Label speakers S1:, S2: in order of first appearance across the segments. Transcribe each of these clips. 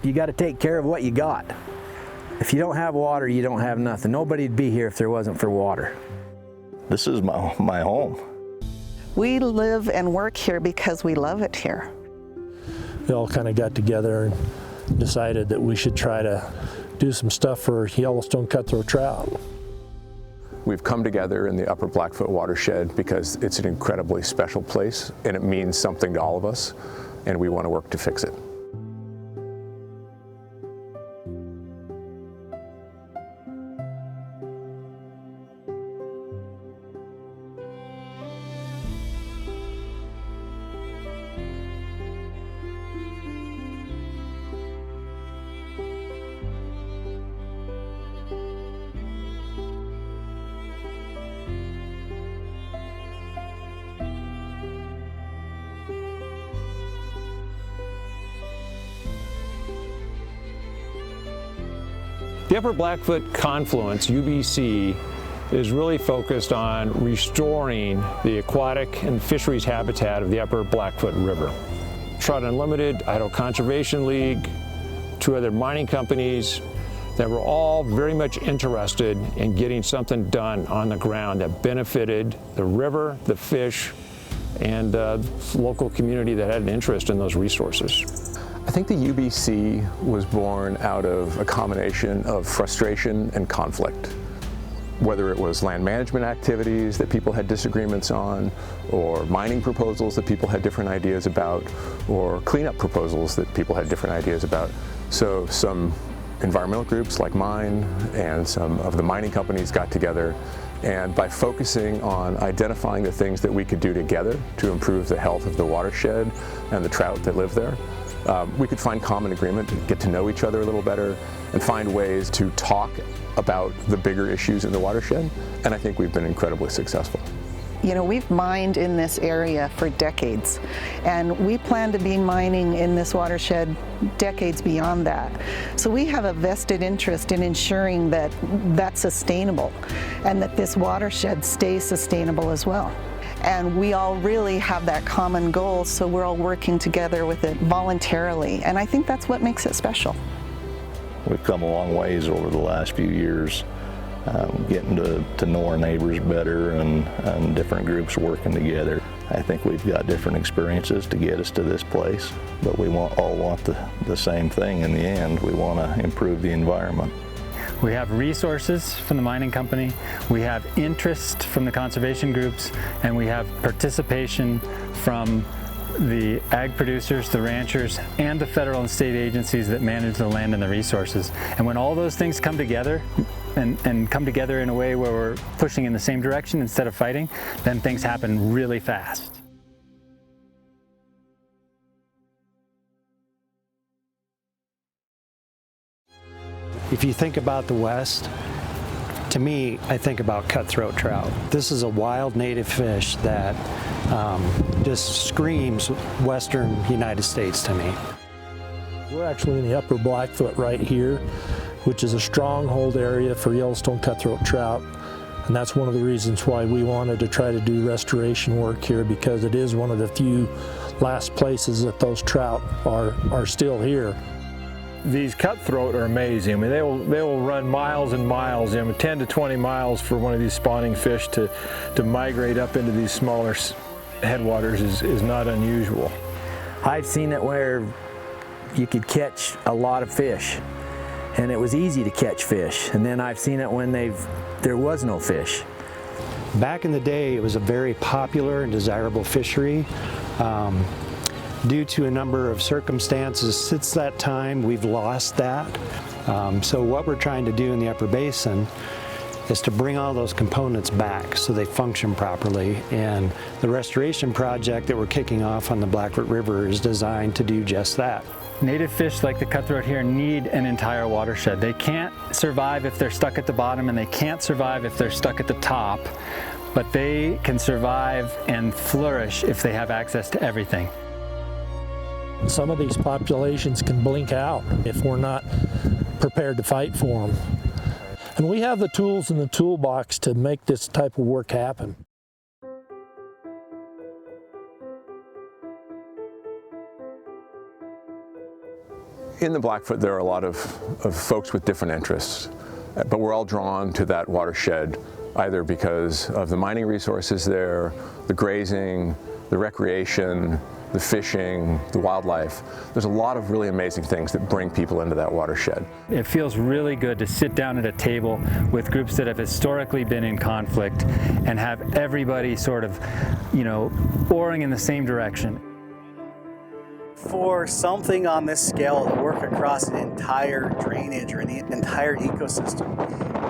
S1: you got to take care of what you got. If you don't have water, you don't have nothing. Nobody'd be here if there wasn't for water.
S2: This is my home.
S3: We live and work here because we love it here.
S4: We all kind of got together and decided that we should try to do some stuff for Yellowstone cutthroat trout.
S5: We've come together in the upper Blackfoot watershed because it's an incredibly special place and it means something to all of us, and we want to work to fix it.
S6: The Upper Blackfoot Confluence, UBC, is really focused on restoring the aquatic and fisheries habitat of the Upper Blackfoot River. Trout Unlimited, Idaho Conservation League, 2 other mining companies that were all very much interested in getting something done on the ground that benefited the river, the fish, and the local community that had an interest in those resources.
S5: I think the UBC was born out of a combination of frustration and conflict. Whether it was land management activities that people had disagreements on, or mining proposals that people had different ideas about, or cleanup proposals that people had different ideas about. So some environmental groups like mine and some of the mining companies got together, and by focusing on identifying the things that we could do together to improve the health of the watershed and the trout that live there, we could find common agreement, get to know each other a little better, and find ways to talk about the bigger issues in the watershed, and I think we've been incredibly successful.
S3: You know, we've mined in this area for decades, and we plan to be mining in this watershed decades beyond that. So we have a vested interest in ensuring that that's sustainable and that this watershed stays sustainable as well. And we all really have that common goal, so we're all working together with it voluntarily, and I think that's what makes it special.
S2: We've come a long ways over the last few years, getting to know our neighbors better and different groups working together. I think we've got different experiences to get us to this place, but we all want the same thing in the end. We want to improve the environment.
S7: We have resources from the mining company, we have interest from the conservation groups, and we have participation from the ag producers, the ranchers, and the federal and state agencies that manage the land and the resources. And when all those things come together, and come together in a way where we're pushing in the same direction instead of fighting, then things happen really fast.
S4: If you think about the West, to me, I think about cutthroat trout. This is a wild native fish that just screams Western United States to me. We're actually in the Upper Blackfoot right here, which is a stronghold area for Yellowstone cutthroat trout. And that's one of the reasons why we wanted to try to do restoration work here, because it is one of the few last places that those trout are still here.
S6: These cutthroat are amazing. I mean, they will run miles and miles, 10 to 20 miles for one of these spawning fish to migrate up into these smaller headwaters is not unusual.
S1: I've seen it where you could catch a lot of fish, and it was easy to catch fish. And then I've seen it when there was no fish.
S4: Back in the day, it was a very popular and desirable fishery. Due to a number of circumstances since that time, we've lost that. So what we're trying to do in the Upper Basin is to bring all those components back so they function properly. And the restoration project that we're kicking off on the Blackfoot River is designed to do just that.
S7: Native fish like the cutthroat here need an entire watershed. They can't survive if they're stuck at the bottom, and they can't survive if they're stuck at the top, but they can survive and flourish if they have access to everything.
S4: Some of these populations can blink out if we're not prepared to fight for them. And we have the tools in the toolbox to make this type of work happen.
S5: In the Blackfoot, there are a lot of folks with different interests, but we're all drawn to that watershed either because of the mining resources there, the grazing, the recreation, the fishing, the wildlife. There's a lot of really amazing things that bring people into that watershed.
S7: It feels really good to sit down at a table with groups that have historically been in conflict and have everybody sort of, oaring in the same direction.
S8: For something on this scale to work across an entire drainage or an entire ecosystem,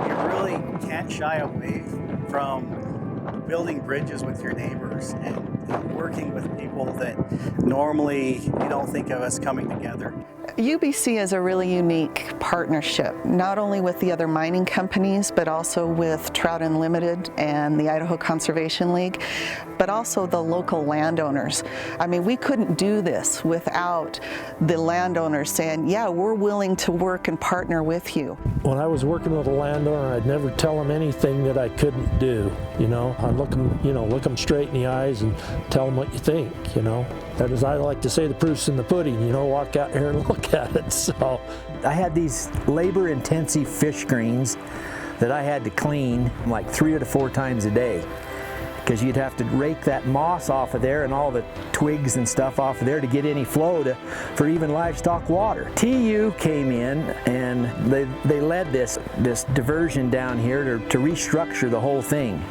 S8: you really can't shy away from building bridges with your neighbors and working with people that normally you don't think of as coming together.
S3: UBC is a really unique partnership, not only with the other mining companies, but also with Trout Unlimited and the Idaho Conservation League, but also the local landowners. I mean, we couldn't do this without the landowners saying, yeah, we're willing to work and partner with you.
S9: When I was working with a landowner, I'd never tell them anything that I couldn't do. I'd look them straight in the eyes and tell them what you think. That is, I like to say, the proof's in the pudding. Walk out here and look at it. So
S1: I had these labor-intensive fish screens that I had to clean like 3 to 4 times a day, because you'd have to rake that moss off of there and all the twigs and stuff off of there to get any flow for even livestock water. TU came in and they led this diversion down here to restructure the whole thing.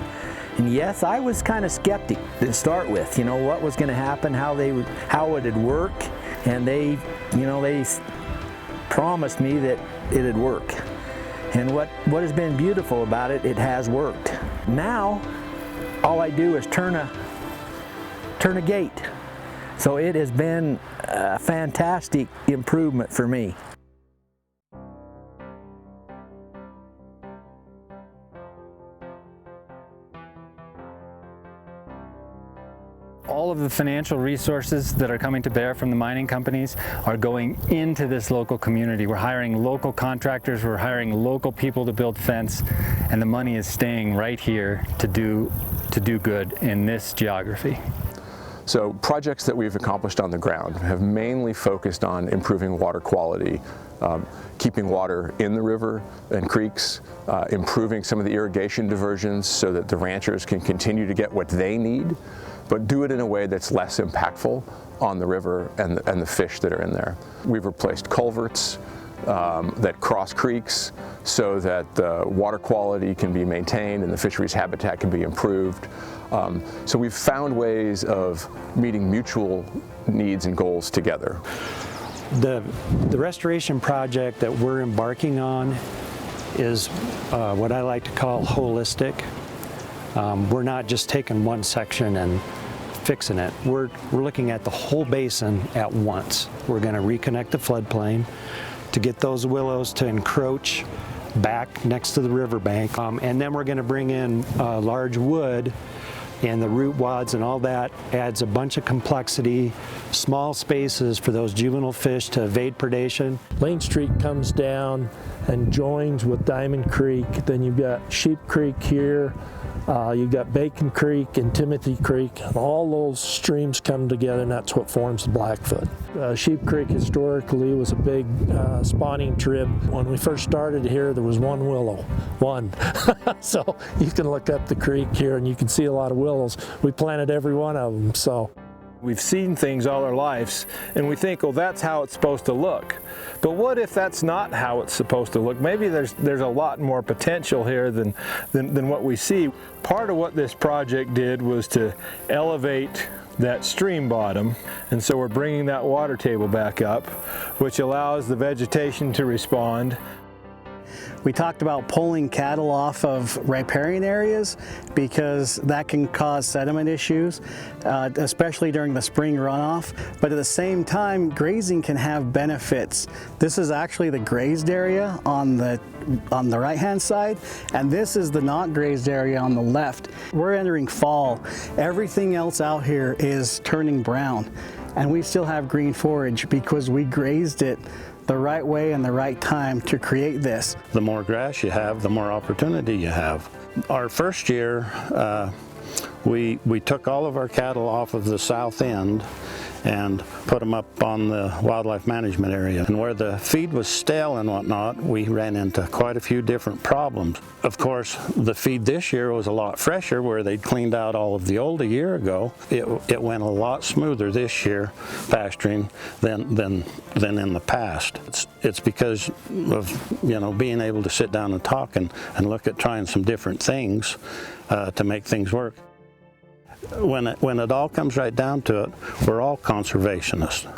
S1: And yes, I was kind of skeptic to start with, what was going to happen, how it'd work, and they promised me that it'd work. And what has been beautiful about it, it has worked. Now, all I do is turn a gate. So it has been a fantastic improvement for me.
S7: All of the financial resources that are coming to bear from the mining companies are going into this local community. We're hiring local contractors, we're hiring local people to build fence, and the money is staying right here to do good in this geography.
S5: So projects that we've accomplished on the ground have mainly focused on improving water quality, keeping water in the river and creeks, improving some of the irrigation diversions so that the ranchers can continue to get what they need, but do it in a way that's less impactful on the river and the fish that are in there. We've replaced culverts that cross creeks so that the water quality can be maintained and the fisheries habitat can be improved. So we've found ways of meeting mutual needs and goals together.
S4: The restoration project that we're embarking on is what I like to call holistic. We're not just taking one section and fixing it. We're looking at the whole basin at once. We're going to reconnect the floodplain to get those willows to encroach back next to the riverbank. And then we're going to bring in large wood, and the root wads and all that adds a bunch of complexity, small spaces for those juvenile fish to evade predation.
S9: Lane Street comes down and joins with Diamond Creek. Then you've got Sheep Creek here. You've got Bacon Creek and Timothy Creek. All those streams come together, and that's what forms the Blackfoot. Sheep Creek historically was a big spawning trip. When we first started here, there was one willow, one. So you can look up the creek here and you can see a lot of willows. We planted every one of them. So
S6: we've seen things all our lives and we think, oh, that's how it's supposed to look. But what if that's not how it's supposed to look? Maybe there's a lot more potential here than what we see. Part of what this project did was to elevate that stream bottom, and so we're bringing that water table back up, which allows the vegetation to respond.
S8: We talked about pulling cattle off of riparian areas because that can cause sediment issues, especially during the spring runoff. But at the same time, grazing can have benefits. This is actually the grazed area on the right-hand side, and this is the not grazed area on the left. We're entering fall. Everything else out here is turning brown, and we still have green forage because we grazed it the right way and the right time to create this.
S10: The more grass you have, the more opportunity you have. Our first year, we took all of our cattle off of the south end and put them up on the wildlife management area. And where the feed was stale and whatnot, we ran into quite a few different problems. Of course, the feed this year was a lot fresher, where they'd cleaned out all of the old a year ago. It went a lot smoother this year pasturing than in the past. It's because of, you know, being able to sit down and talk and look at trying some different things to make things work. When it all comes right down to it, we're all conservationists.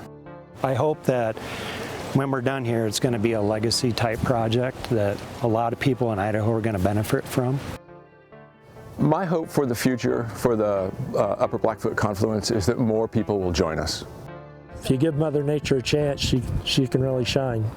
S4: I hope that when we're done here, it's going to be a legacy type project that a lot of people in Idaho are going to benefit from.
S5: My hope for the future for the Upper Blackfoot Confluence is that more people will join us.
S9: If you give Mother Nature a chance, she can really shine.